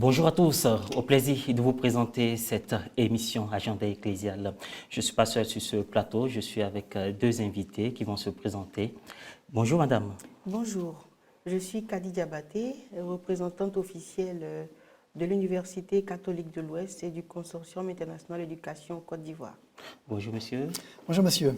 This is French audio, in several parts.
Bonjour à tous, au plaisir de vous présenter cette émission Agenda Ecclésial. Je ne suis pas seul sur ce plateau, je suis avec deux invités qui vont se présenter. Bonjour madame. Bonjour, je suis Kadi Diabaté, représentante officielle de l'Université catholique de l'Ouest et du Consortium international éducation Côte d'Ivoire. Bonjour monsieur. Bonjour monsieur.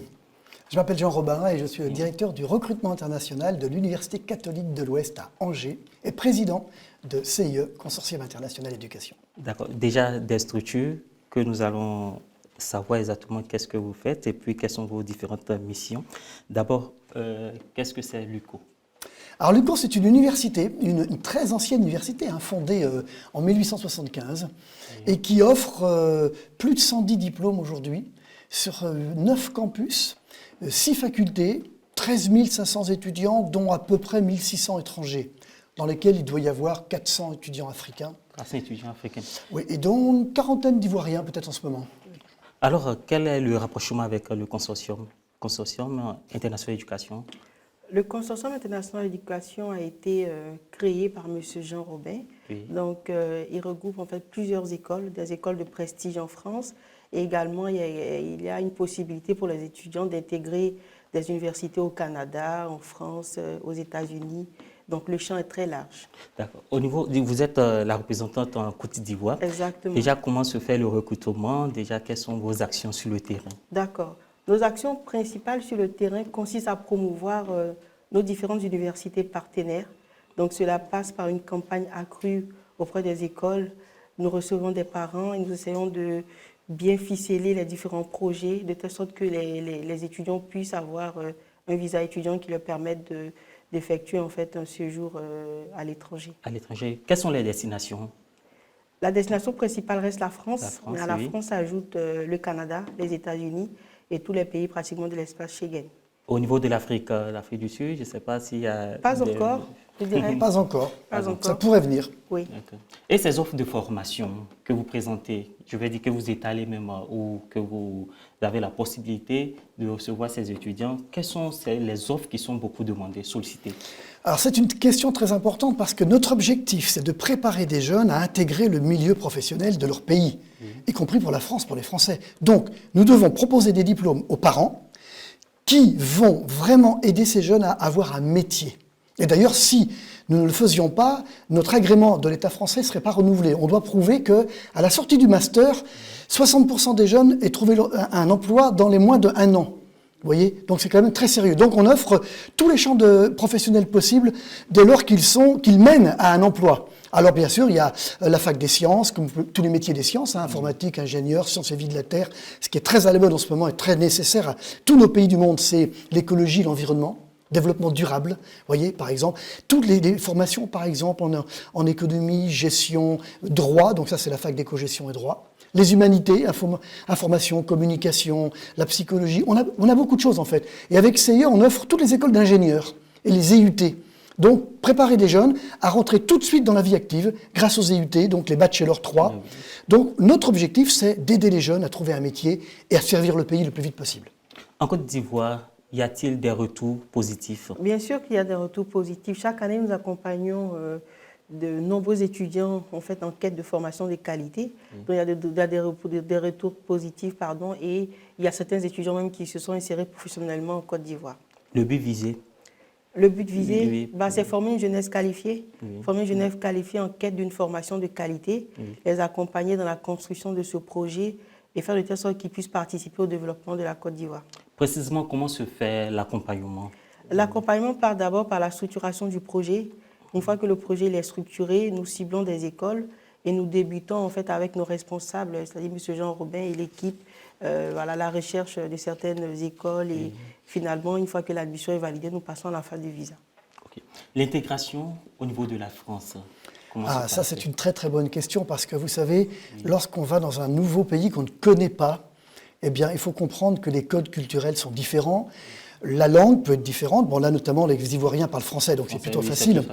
Je m'appelle Jean Robin et je suis le directeur du recrutement international de l'Université catholique de l'Ouest à Angers et président de CIE, Consortium international éducation. D'accord. Déjà des structures que nous allons savoir exactement qu'est-ce que vous faites et puis quelles sont vos différentes missions. D'abord, qu'est-ce que c'est l'UCO? Alors l'UCO, c'est une université, une très ancienne université, fondée en 1875 et qui offre plus de 110 diplômes aujourd'hui sur 9 campus, 6 facultés, 13 500 étudiants, dont à peu près 1600 étrangers, dans lesquels il doit y avoir 400 étudiants africains. 400 étudiants africains. Oui, et dont une quarantaine d'Ivoiriens peut-être en ce moment. Alors, quel est le rapprochement avec le consortium international d'éducation? Le Consortium international d'éducation a été créé par M. Jean Robin. Oui. Donc, il regroupe en fait plusieurs écoles, des écoles de prestige en France. Et également, il y a une possibilité pour les étudiants d'intégrer des universités au Canada, en France, aux États-Unis. Donc, le champ est très large. D'accord. Au niveau, vous êtes la représentante en Côte d'Ivoire. Exactement. Déjà, comment se fait le recrutement? Déjà, quelles sont vos actions sur le terrain? D'accord. Nos actions principales sur le terrain consistent à promouvoir nos différentes universités partenaires. Donc, cela passe par une campagne accrue auprès des écoles. Nous recevons des parents et nous essayons de bien ficeler les différents projets de telle sorte que les étudiants puissent avoir un visa étudiant qui leur permette d'effectuer en fait un séjour à l'étranger. À l'étranger, quelles sont les destinations? La destination principale reste la France, mais à la oui. France s'ajoute le Canada, les États-Unis et tous les pays pratiquement de l'espace Schengen. Au niveau de l'Afrique, l'Afrique du Sud, je ne sais pas s'il y a... Pas encore, je dirais. Pas encore. Pas encore. Ça pourrait venir. Oui. D'accord. Et ces offres de formation que vous présentez, je vais dire que vous étalez même ou que vous avez la possibilité de recevoir ces étudiants, quelles sont les offres qui sont beaucoup demandées, sollicitées? Alors c'est une question très importante parce que notre objectif, c'est de préparer des jeunes à intégrer le milieu professionnel de leur pays, y compris pour la France, pour les Français. Donc nous devons proposer des diplômes aux parents qui vont vraiment aider ces jeunes à avoir un métier. Et d'ailleurs, si nous ne le faisions pas, notre agrément de l'État français ne serait pas renouvelé. On doit prouver qu'à la sortie du master, 60% des jeunes aient trouvé un emploi dans les moins de 1 an. Vous voyez? Donc c'est quand même très sérieux. Donc on offre tous les champs professionnels possibles dès lors qu'ils mènent à un emploi. Alors bien sûr, il y a la fac des sciences, comme tous les métiers des sciences, informatique, ingénieur, sciences et vie de la Terre. Ce qui est très à la mode en ce moment et très nécessaire à tous nos pays du monde, c'est l'écologie, l'environnement, développement durable. Vous voyez, par exemple, toutes les formations, par exemple, en économie, gestion, droit, donc ça c'est la fac d'éco-gestion et droit. Les humanités, information, communication, la psychologie, on a beaucoup de choses en fait. Et avec CIE, on offre toutes les écoles d'ingénieurs et les EUT. Donc, préparer des jeunes à rentrer tout de suite dans la vie active grâce aux EUT, donc les Bachelor 3. Donc, notre objectif, c'est d'aider les jeunes à trouver un métier et à servir le pays le plus vite possible. En Côte d'Ivoire, y a-t-il des retours positifs? Bien sûr qu'il y a des retours positifs. Chaque année, nous accompagnons de nombreux étudiants en fait en quête de formation de qualité. Donc, il y a des retours positifs, et il y a certains étudiants même qui se sont insérés professionnellement en Côte d'Ivoire. Le but visé? Le but visé, Oui. c'est former une jeunesse qualifiée, former une jeunesse qualifiée en quête d'une formation de qualité, les accompagner dans la construction de ce projet et faire de telle sorte qu'ils puissent participer au développement de la Côte d'Ivoire. Précisément, comment se fait l'accompagnement? L'accompagnement part d'abord par la structuration du projet. Une fois que le projet est structuré, nous ciblons des écoles et nous débutons en fait avec nos responsables, c'est-à-dire M. Jean Robin et l'équipe, la recherche de certaines écoles et finalement, une fois que l'admission est validée, nous passons à la phase de visa. Okay. L'intégration au niveau de la France, comment se passe? Ça c'est une très très bonne question parce que vous savez, lorsqu'on va dans un nouveau pays qu'on ne connaît pas, eh bien, il faut comprendre que les codes culturels sont différents. La langue peut être différente. Bon, là, notamment, les Ivoiriens parlent français, donc c'est plutôt facile.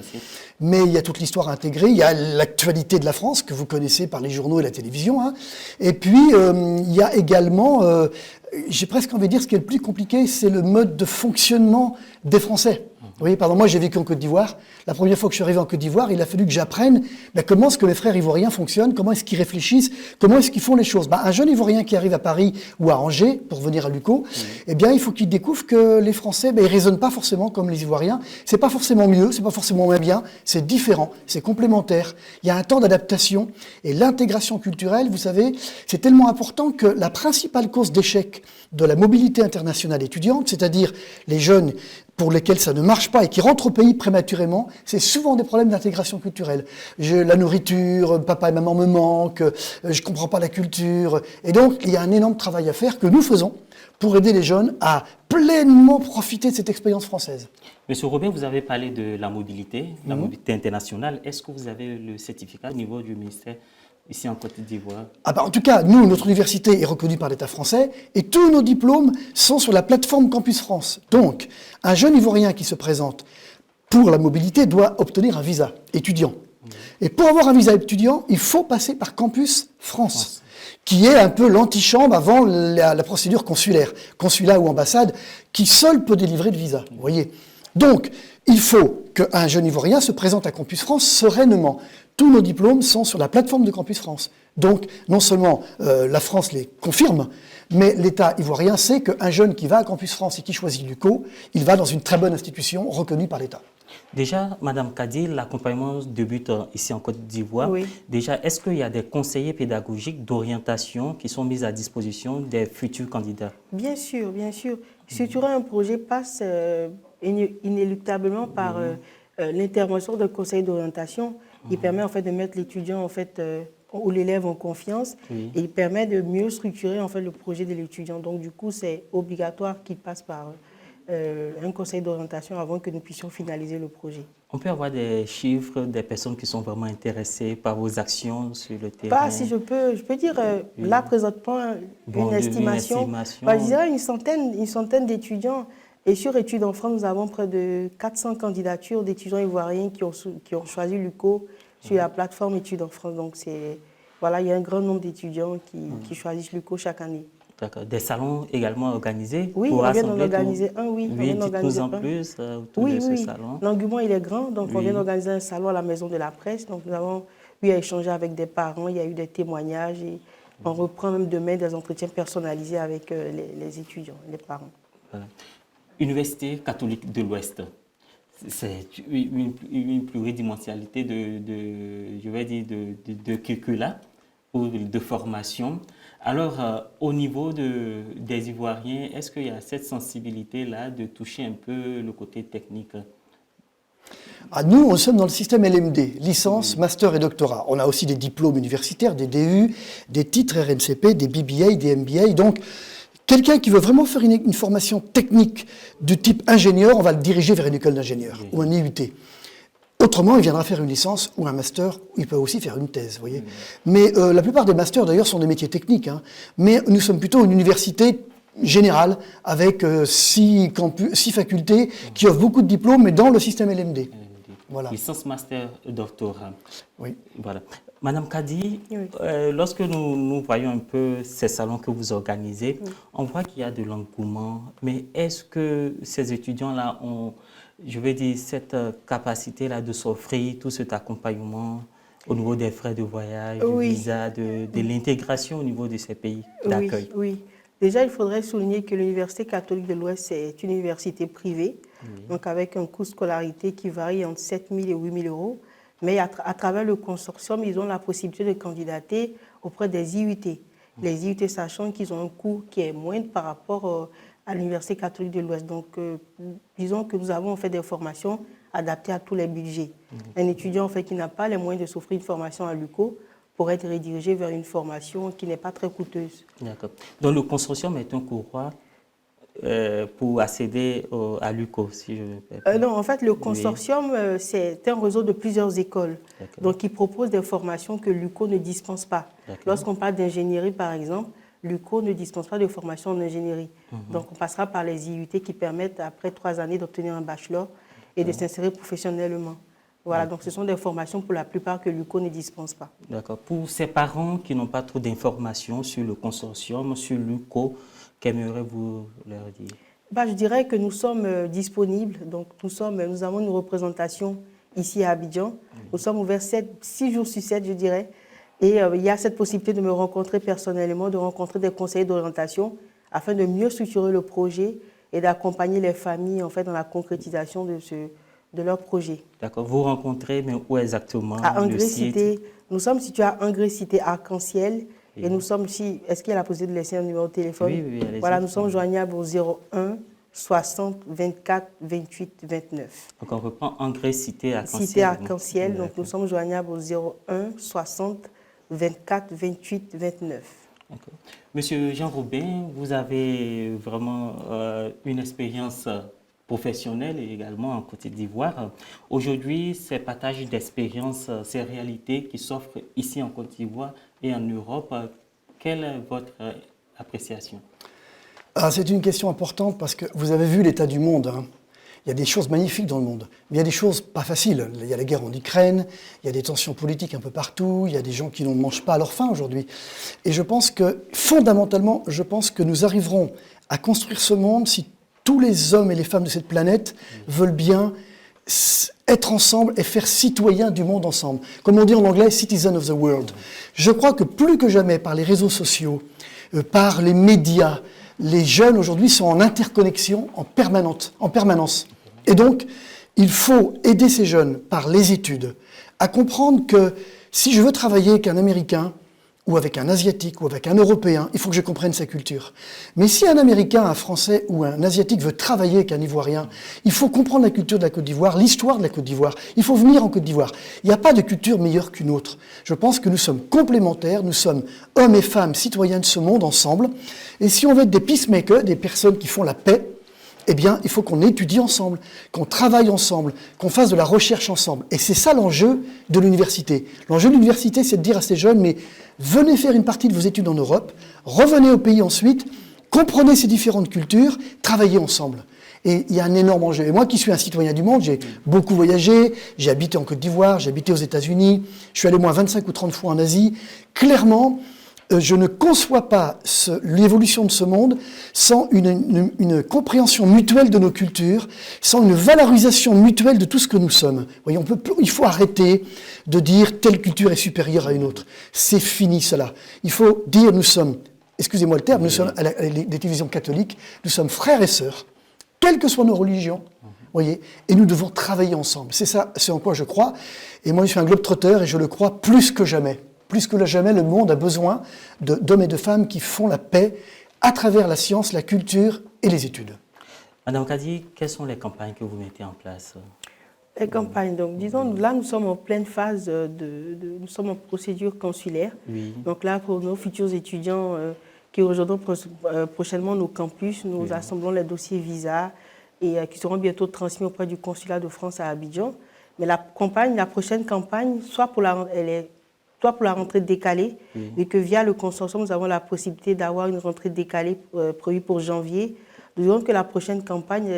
Mais il y a toute l'histoire intégrée. Il y a l'actualité de la France, que vous connaissez par les journaux et la télévision. Et puis, il y a également, j'ai presque envie de dire, ce qui est le plus compliqué, c'est le mode de fonctionnement des Français. Vous voyez, pardon, moi j'ai vécu en Côte d'Ivoire. La première fois que je suis arrivé en Côte d'Ivoire, il a fallu que j'apprenne comment est-ce que les frères ivoiriens fonctionnent, comment est-ce qu'ils réfléchissent, comment est-ce qu'ils font les choses. Un jeune Ivoirien qui arrive à Paris ou à Angers pour venir à l'UCO, eh bien il faut qu'il découvre que les Français, ils raisonnent pas forcément comme les Ivoiriens. C'est pas forcément mieux, c'est pas forcément moins bien, c'est différent, c'est complémentaire. Il y a un temps d'adaptation et l'intégration culturelle, vous savez, c'est tellement important que la principale cause d'échec de la mobilité internationale étudiante, c'est-à-dire les jeunes pour lesquels ça ne marche pas et qui rentrent au pays prématurément, c'est souvent des problèmes d'intégration culturelle. La nourriture, papa et maman me manquent, je comprends pas la culture. Et donc, il y a un énorme travail à faire que nous faisons pour aider les jeunes à pleinement profiter de cette expérience française. Monsieur Robin, vous avez parlé de la mobilité internationale. Est-ce que vous avez le certificat au niveau du ministère ici en Côte d'Ivoire? En tout cas, nous, notre université est reconnue par l'État français et tous nos diplômes sont sur la plateforme Campus France. Donc, un jeune Ivoirien qui se présente pour la mobilité doit obtenir un visa étudiant. Et pour avoir un visa étudiant, il faut passer par Campus France, qui est un peu l'antichambre avant la procédure consulaire, consulat ou ambassade, qui seul peut délivrer le visa. Vous voyez. Donc, il faut qu'un jeune Ivoirien se présente à Campus France sereinement. Tous nos diplômes sont sur la plateforme de Campus France. Donc, non seulement la France les confirme, mais l'État ivoirien sait qu'un jeune qui va à Campus France et qui choisit l'UCO, il va dans une très bonne institution reconnue par l'État. Déjà, Madame Kadi, l'accompagnement débute ici en Côte d'Ivoire. Oui. Déjà, est-ce qu'il y a des conseillers pédagogiques d'orientation qui sont mis à disposition des futurs candidats? Bien sûr, bien sûr. Structurer un projet passe inéluctablement par l'intervention d'un conseil d'orientation. Il permet en fait de mettre l'étudiant ou l'élève en confiance et il permet de mieux structurer en fait le projet de l'étudiant. Donc du coup, c'est obligatoire qu'il passe par un conseil d'orientation avant que nous puissions finaliser le projet. On peut avoir des chiffres des personnes qui sont vraiment intéressées par vos actions sur le terrain? Pas, si je peux dire, là présentement, une estimation. Je dirais une centaine d'étudiants. Et sur Études en France, nous avons près de 400 candidatures d'étudiants ivoiriens qui ont choisi l'UCO sur la plateforme Études en France. Donc voilà, il y a un grand nombre d'étudiants qui choisissent l'UCO chaque année. D'accord. Des salons également organisés? Oui, on vient d'en organiser un, oui. Dites-nous en plus autour de ce salon. L'engouement, il est grand. Donc, on vient d'organiser un salon à la Maison de la Presse. Donc, nous avons eu à échanger avec des parents, il y a eu des témoignages. Et on reprend même demain des entretiens personnalisés avec les étudiants, les parents. Voilà. Université catholique de l'Ouest, c'est une pluridimensionnalité de curricula ou de formation. Alors, au niveau des Ivoiriens, est-ce qu'il y a cette sensibilité-là de toucher un peu le côté technique? Nous, nous sommes dans le système LMD, licence, master et doctorat. On a aussi des diplômes universitaires, des DU, des titres RNCP, des BBA, des MBA. Donc, quelqu'un qui veut vraiment faire une formation technique du type ingénieur, on va le diriger vers une école d'ingénieur ou un IUT. Autrement, il viendra faire une licence ou un master, ou il peut aussi faire une thèse, vous voyez. Mais la plupart des masters, d'ailleurs, sont des métiers techniques. Mais nous sommes plutôt une université générale, avec 6 facultés qui offrent beaucoup de diplômes, mais dans le système LMD. Voilà. Licence, master, doctorat. Oui. Voilà. Madame Kadi, lorsque nous voyons un peu ces salons que vous organisez, on voit qu'il y a de l'engouement. Mais est-ce que ces étudiants-là ont, je veux dire, cette capacité-là de s'offrir tout cet accompagnement au niveau des frais de voyage, du visa, de l'intégration au niveau de ces pays d'accueil? Oui. Déjà, il faudrait souligner que l'Université catholique de l'Ouest est une université privée, donc avec un coût de scolarité qui varie entre 7 000 et 8 000 euros. Mais à travers le consortium, ils ont la possibilité de candidater auprès des IUT. Les IUT, sachant qu'ils ont un coût qui est moindre par rapport à l'Université catholique de l'Ouest. Donc, disons que nous avons fait des formations adaptées à tous les budgets. Un étudiant en fait, qui n'a pas les moyens de s'offrir une formation à l'UCO pourrait être redirigé vers une formation qui n'est pas très coûteuse. D'accord. Donc, le consortium est un courroie pour accéder à l'UCO, si je me permets. Non, en fait, le consortium, c'est un réseau de plusieurs écoles, donc qui propose des formations que l'UCO ne dispense pas. Lorsqu'on parle d'ingénierie, par exemple, l'UCO ne dispense pas de formation en ingénierie. Donc, on passera par les IUT qui permettent, après 3 années, d'obtenir un bachelor et de s'insérer professionnellement. Voilà, donc ce sont des formations pour la plupart que l'UCO ne dispense pas. D'accord. Pour ces parents qui n'ont pas trop d'informations sur le consortium, sur l'UCO, qu'aimeriez-vous leur dire? Je dirais que nous sommes disponibles. Donc, nous avons une représentation ici à Abidjan. Nous sommes ouverts 6 jours sur 7, je dirais. Et il y a cette possibilité de me rencontrer personnellement, de rencontrer des conseillers d'orientation afin de mieux structurer le projet et d'accompagner les familles en fait, dans la concrétisation de leur projet. D'accord. Vous rencontrez, mais où exactement? À Angré-Cité. Nous sommes situés à Angré-Cité Arc-en-Ciel. Et nous sommes ici. Est-ce qu'il y a la possibilité de laisser un numéro de téléphone? Oui, allez-y. Voilà, nous sommes joignables au 01 60 24 28 29. Donc on reprend Angré-Cité Arc-en-Ciel. Cité Arc-en-Ciel. Donc nous sommes joignables au 01 60 24 28 29. D'accord. Monsieur Jean Robin, vous avez vraiment une expérience professionnelle et également en Côte d'Ivoire. Aujourd'hui, ces partages d'expériences, ces réalités qui s'offrent ici en Côte d'Ivoire et en Europe, quelle est votre appréciation? C'est une question importante parce que vous avez vu l'état du monde. Hein. Il y a des choses magnifiques dans le monde, mais il y a des choses pas faciles. Il y a la guerre en Ukraine, il y a des tensions politiques un peu partout, il y a des gens qui ne mangent pas à leur faim aujourd'hui. Et je pense que, fondamentalement, nous arriverons à construire ce monde si tous les hommes et les femmes de cette planète veulent bien être ensemble et faire citoyens du monde ensemble. Comme on dit en anglais, citizen of the world. Je crois que plus que jamais, par les réseaux sociaux, par les médias, les jeunes aujourd'hui sont en interconnexion en permanence. Et donc, il faut aider ces jeunes par les études à comprendre que si je veux travailler avec un Américain, ou avec un Asiatique, ou avec un Européen, il faut que je comprenne sa culture. Mais si un Américain, un Français ou un Asiatique veut travailler avec un Ivoirien, il faut comprendre la culture de la Côte d'Ivoire, l'histoire de la Côte d'Ivoire. Il faut venir en Côte d'Ivoire. Il n'y a pas de culture meilleure qu'une autre. Je pense que nous sommes complémentaires, nous sommes hommes et femmes, citoyens de ce monde ensemble. Et si on veut être des peacemakers, des personnes qui font la paix, eh bien, il faut qu'on étudie ensemble, qu'on travaille ensemble, qu'on fasse de la recherche ensemble. Et c'est ça l'enjeu de l'université. L'enjeu de l'université, c'est de dire à ces jeunes, mais venez faire une partie de vos études en Europe, revenez au pays ensuite, comprenez ces différentes cultures, travaillez ensemble. Et il y a un énorme enjeu. Et moi qui suis un citoyen du monde, j'ai beaucoup voyagé, j'ai habité en Côte d'Ivoire, j'ai habité aux États-Unis, je suis allé moins 25 ou 30 fois en Asie. Clairement, je ne conçois pas l'évolution de ce monde sans une compréhension mutuelle de nos cultures, sans une valorisation mutuelle de tout ce que nous sommes. Vous voyez, il faut arrêter de dire telle culture est supérieure à une autre. C'est fini cela. Il faut dire nous sommes, excusez-moi le terme, nous sommes à la télévision catholique, nous sommes frères et sœurs, quelles que soient nos religions. Voyez, et nous devons travailler ensemble. C'est ça, c'est en quoi je crois. Et moi, je suis un globe-trotteur et je le crois plus que jamais. Plus que jamais, le monde a besoin d'hommes et de femmes qui font la paix à travers la science, la culture et les études. Madame Kadi, quelles sont les campagnes que vous mettez en place? Les campagnes, donc disons, là nous sommes en pleine phase nous sommes en procédure consulaire. Oui. Donc là, pour nos futurs étudiants qui rejoindront prochainement nos campus, nous assemblons les dossiers visa et qui seront bientôt transmis auprès du consulat de France à Abidjan. Mais la prochaine campagne, soit pour la rentrée décalée, et que via le consortium, nous avons la possibilité d'avoir une rentrée décalée prévue pour janvier. Nous disons que la prochaine campagne,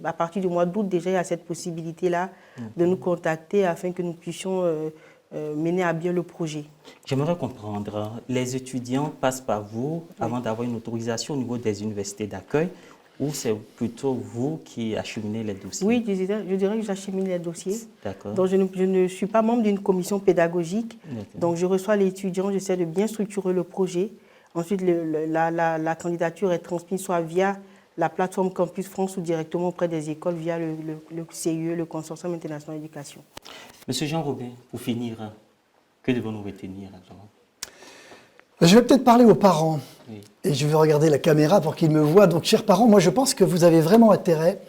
à partir du mois d'août, déjà, il y a cette possibilité-là de nous contacter afin que nous puissions mener à bien le projet. J'aimerais comprendre, les étudiants passent par vous avant d'avoir une autorisation au niveau des universités d'accueil, ou c'est plutôt vous qui acheminez les dossiers? Oui, je dirais que j'achemine les dossiers. D'accord. Donc je ne suis pas membre d'une commission pédagogique. Donc je reçois les étudiants, j'essaie de bien structurer le projet. Ensuite, la candidature est transmise soit via la plateforme Campus France ou directement auprès des écoles via le CIE, le Consortium international d'éducation. Monsieur Jean Robin, pour finir, que devons-nous retenir actuellement? Je vais peut-être parler aux parents, oui. Et je vais regarder la caméra pour qu'ils me voient. Donc, chers parents, moi je pense que vous avez vraiment intérêt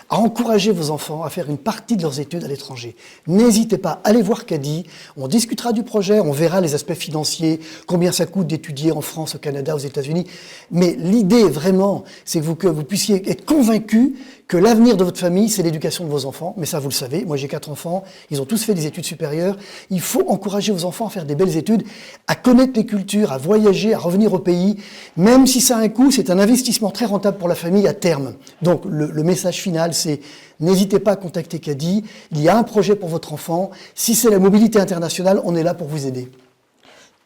à encourager vos enfants à faire une partie de leurs études à l'étranger. N'hésitez pas, allez voir Kadi, on discutera du projet, on verra les aspects financiers, combien ça coûte d'étudier en France, au Canada, aux États-Unis. Mais l'idée vraiment, c'est que vous puissiez être convaincus que l'avenir de votre famille, c'est l'éducation de vos enfants. Mais ça, vous le savez, moi j'ai 4 enfants, ils ont tous fait des études supérieures. Il faut encourager vos enfants à faire des belles études, à connaître les cultures, à voyager, à revenir au pays. Même si ça a un coût, c'est un investissement très rentable pour la famille à terme. Donc le message final, c'est n'hésitez pas à contacter Kadi. Il y a un projet pour votre enfant. Si c'est la mobilité internationale, on est là pour vous aider.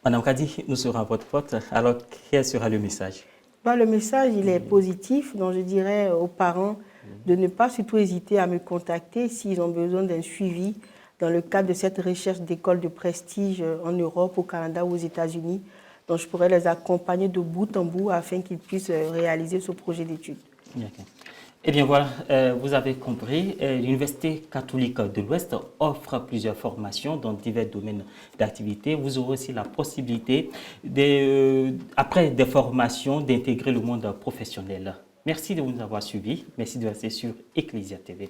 Madame Kadi, nous serons à votre porte. Alors, quel sera le message? Bah, le message, il est positif, donc je dirais aux parents de ne pas surtout hésiter à me contacter s'ils ont besoin d'un suivi dans le cadre de cette recherche d'écoles de prestige en Europe, au Canada ou aux États-Unis. Donc je pourrais les accompagner de bout en bout afin qu'ils puissent réaliser ce projet d'études. D'accord. Eh bien voilà, vous avez compris, l'Université catholique de l'Ouest offre plusieurs formations dans divers domaines d'activité. Vous aurez aussi la possibilité, après des formations, d'intégrer le monde professionnel. Merci de nous avoir suivis. Merci de rester sur Ecclesia TV.